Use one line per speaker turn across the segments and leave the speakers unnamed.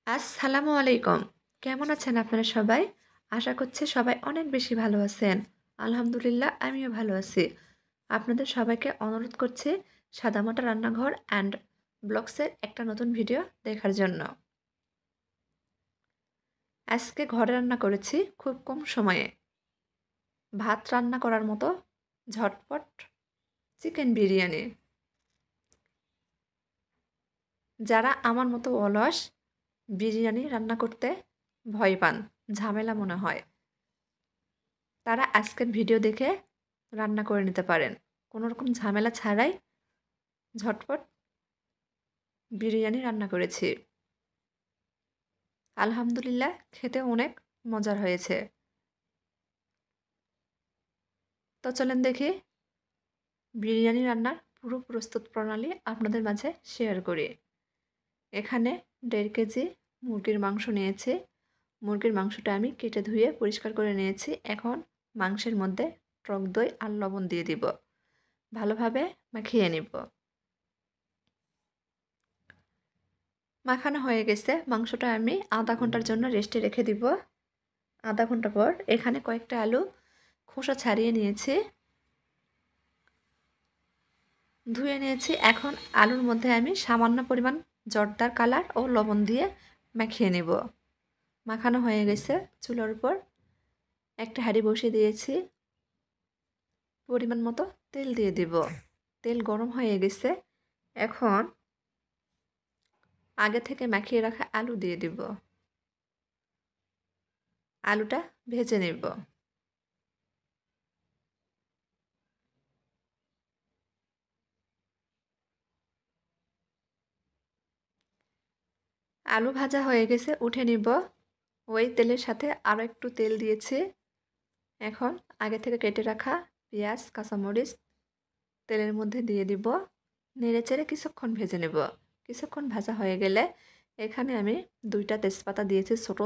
আসসালামু আলাইকুম। কেমন আছেন আপনারা সবাই? আশা করছি সবাই অনেক বেশি ভালো আছেন। আলহামদুলিল্লাহ আমিও ভালো আছি। আপনাদের সবাইকে অনুরোধ করছি সাদামাটা রান্নাঘর অ্যান্ড ব্লগসের একটা নতুন ভিডিও দেখার জন্য। আজকে ঘরে রান্না করেছি খুব কম সময়ে। ভাত রান্না করার মতো ঝটপট চিকেন বিরিয়ানি। যারা আমার মতো অলস বিরিয়ানি রান্না করতে ভয় পান, ঝামেলা মনে হয়, তারা আজকের ভিডিও দেখে রান্না করে নিতে পারেন। কোনো রকম ঝামেলা ছাড়াই ঝটপট বিরিয়ানি রান্না করেছি। আলহামদুলিল্লাহ খেতে অনেক মজার হয়েছে। তো চলেন দেখি বিরিয়ানি রান্নার পুরো প্রস্তুত প্রণালী আপনাদের মাঝে শেয়ার করি। এখানে 1.5 কেজি মুরগির মাংস নিয়েছি। মুরগির মাংসটা আমি কেটে ধুয়ে পরিষ্কার করে নিয়েছি। এখন মাংসের মধ্যে টক দই আর লবণ দিয়ে দিব। ভালোভাবে মাখিয়ে নিব। মাখানো হয়ে গেছে। মাংসটা আমি আধা ঘন্টার জন্য রেস্টে রেখে দিব। আধা ঘন্টা পর এখানে কয়েকটা আলু খোসা ছাড়িয়ে নিয়েছি, ধুয়ে নিয়েছি। এখন আলুর মধ্যে আমি সামান্য পরিমাণ জর্দার কালার ও লবণ দিয়ে মাখিয়ে নেব। মাখানো হয়ে গেছে। চুলার উপর একটা হাঁড়ি বসিয়ে দিয়েছি। পরিমাণ মতো তেল দিয়ে দিব। তেল গরম হয়ে গেছে। এখন আগে থেকে মাখিয়ে রাখা আলু দিয়ে দিব। আলুটা ভেজে নেব। আলু ভাজা হয়ে গেছে, উঠে নিব। ওই তেলের সাথে আরও একটু তেল দিয়েছি। এখন আগে থেকে কেটে রাখা পেঁয়াজ, কাঁচামরিচ তেলের মধ্যে দিয়ে দিব। নেড়েচেড়ে কিছুক্ষণ ভেজে নেব। কিছুক্ষণ ভাজা হয়ে গেলে এখানে আমি 2টা তেজপাতা দিয়েছি ছোট।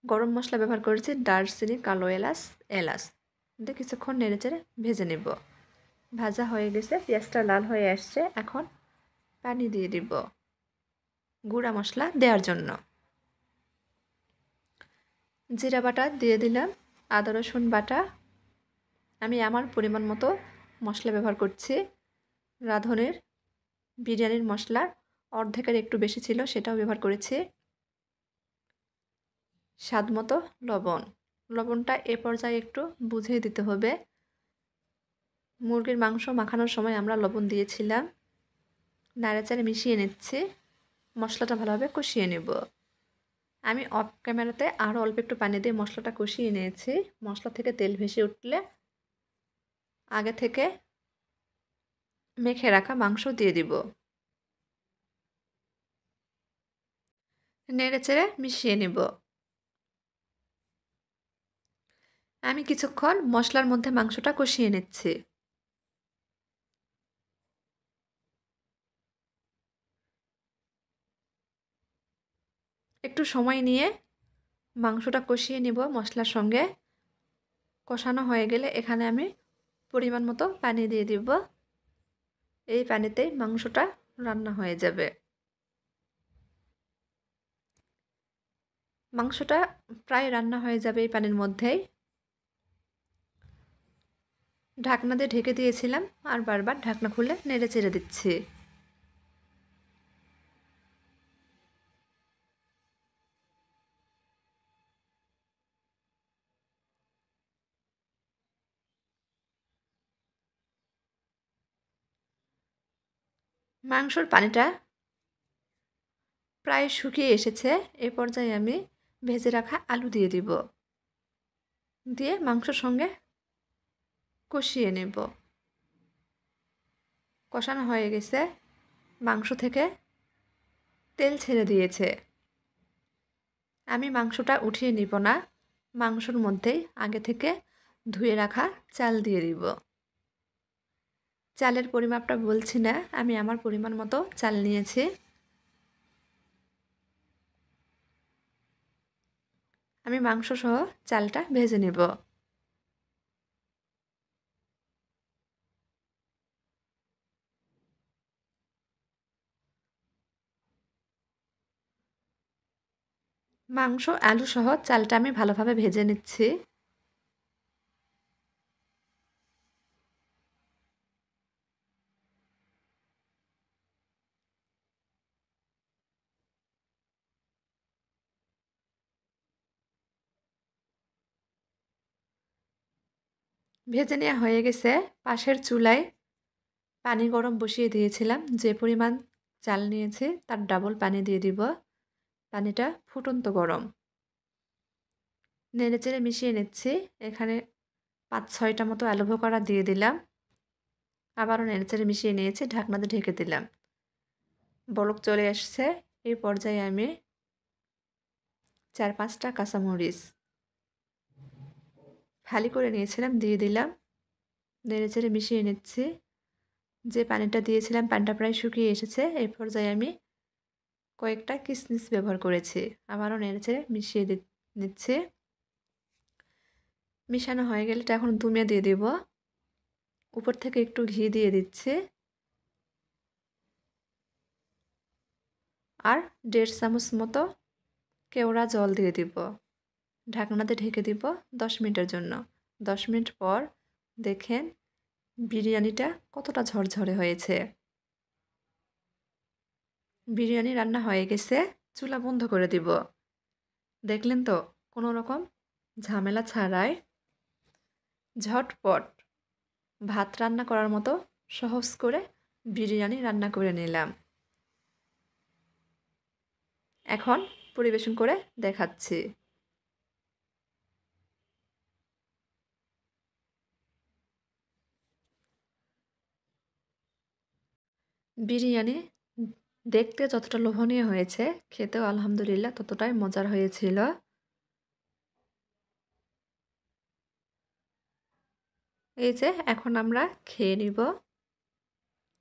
গরম মশলা ব্যবহার করেছি দারচিনি, কালো এলাচ, এলাচ দিয়ে কিছুক্ষণ নেড়েচেড়ে ভেজে নেব। ভাজা হয়ে গেছে, পেঁয়াজটা লাল হয়ে আসছে। এখন পানি দিয়ে দিব গুঁড়া মশলা দেওয়ার জন্য। জিরা বাটা দিয়ে দিলাম, আদা রসুন বাটা। আমি আমার পরিমাণ মতো মশলা ব্যবহার করছি। রাঁধুনির বিরিয়ানির মশলার অর্ধেকের একটু বেশি ছিল, সেটাও ব্যবহার করেছি। স্বাদ মতো লবণ। লবণটা এ পর্যায়ে একটু বুঝিয়ে দিতে হবে। মুরগির মাংস মাখানোর সময় আমরা লবণ দিয়েছিলাম। নাড়াচাড়ে মিশিয়ে নিচ্ছি। মশলাটা ভালোভাবে কষিয়ে নেব। আমি অফ ক্যামেরাতে আরও অল্প একটু পানি দিয়ে মশলাটা কষিয়ে নিয়েছি। মশলা থেকে তেল ভেসে উঠলে আগে থেকে মেখে রাখা মাংস দিয়ে দিব। নেড়েচেড়ে মিশিয়ে নেব। আমি কিছুক্ষণ মশলার মধ্যে মাংসটা কষিয়ে নিচ্ছি। একটু সময় নিয়ে মাংসটা কষিয়ে নেব মশলার সঙ্গে। কষানো হয়ে গেলে এখানে আমি পরিমাণ মতো পানি দিয়ে দিব। এই পানিতেই মাংসটা রান্না হয়ে যাবে। মাংসটা প্রায় রান্না হয়ে যাবে এই পানির মধ্যেই। ঢাকনা দিয়ে ঢেকে দিয়েছিলাম, আর বারবার ঢাকনা খুলে নেড়ে চেড়ে দিচ্ছি। মাংসর পানিটা প্রায় শুকিয়ে এসেছে। এ পর্যায়ে আমি ভেজে রাখা আলু দিয়ে দিব। দিয়ে মাংসর সঙ্গে কষিয়ে নেব। কষানো হয়ে গেছে। মাংস থেকে তেল ছেড়ে দিয়েছে। আমি মাংসটা উঠিয়ে নিব না। মাংসর মধ্যেই আগে থেকে ধুয়ে রাখা চাল দিয়ে দিব। চালের পরিমাপটা বলছি না, আমি আমার পরিমাণ মতো চাল নিয়েছি। আমি মাংস সহ চালটা ভেজে নেব। মাংস আলু সহ চালটা আমি ভালোভাবে ভেজে নিচ্ছি। ভেজে নেওয়া হয়ে গেছে। পাশের চুলায় পানি গরম বসিয়ে দিয়েছিলাম। যে পরিমাণ চাল নিয়েছি তার ডাবল পানি দিয়ে দিব। পানিটা ফুটন্ত গরম। নেড়েচেড়ে মিশিয়ে নিচ্ছি। এখানে ৫-৬টা মতো আলু বোখরা দিয়ে দিলাম। আবারও নেড়েচেড়ে মিশিয়ে নিয়েছি। ঢাকনা দিয়ে ঢেকে দিলাম। বলক চলে আসছে। এই পর্যায়ে আমি ৪-৫টা কাঁচামরিচ ফালি করে নিয়েছিলাম দিয়ে দিলাম। নেড়েচেড়ে মিশিয়ে নিচ্ছি। যে পানিটা দিয়েছিলাম পানিটা প্রায় শুকিয়ে এসেছে। এই পর্যায়ে আমি কয়েকটা কিশমিশ ব্যবহার করেছি। আবারও নেড়েচেড়ে মিশিয়ে নিচ্ছি। মিশানো হয়ে গেলে এটা এখন দমে দিয়ে দিব। উপর থেকে একটু ঘি দিয়ে দিচ্ছি। আর ১.৫ চামচ মতো কেওড়া জল দিয়ে দিব। ঢাকনাতে ঢেকে দিব ১০ মিনিটের জন্য। ১০ মিনিট পর দেখেন বিরিয়ানিটা কতটা ঝরঝরে হয়েছে। বিরিয়ানি রান্না হয়ে গেছে। চুলা বন্ধ করে দিব। দেখলেন তো কোনো রকম ঝামেলা ছাড়াই ঝটপট ভাত রান্না করার মতো সহজ করে বিরিয়ানি রান্না করে নিলাম। এখন পরিবেশন করে দেখাচ্ছি। বিরিয়ানি দেখতে যতটা লোভনীয় হয়েছে, খেতেও আলহামদুলিল্লাহ ততটাই মজার হয়েছিল। এই যে এখন আমরা খেয়ে নিব।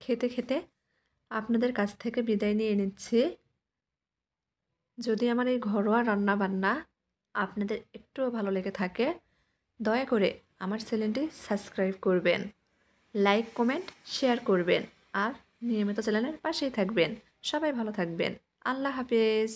খেতে খেতে আপনাদের কাছ থেকে বিদায় নিয়ে নিচ্ছি। যদি আমার এই ঘরোয়া রান্নাবান্না আপনাদের একটুও ভালো লেগে থাকে, দয়া করে আমার চ্যানেলটি সাবস্ক্রাইব করবেন, লাইক কমেন্ট শেয়ার করবেন আর নিয়মিত চ্যানেলের পাশেই থাকবেন। সবাই ভালো থাকবেন। আল্লাহ হাফেজ।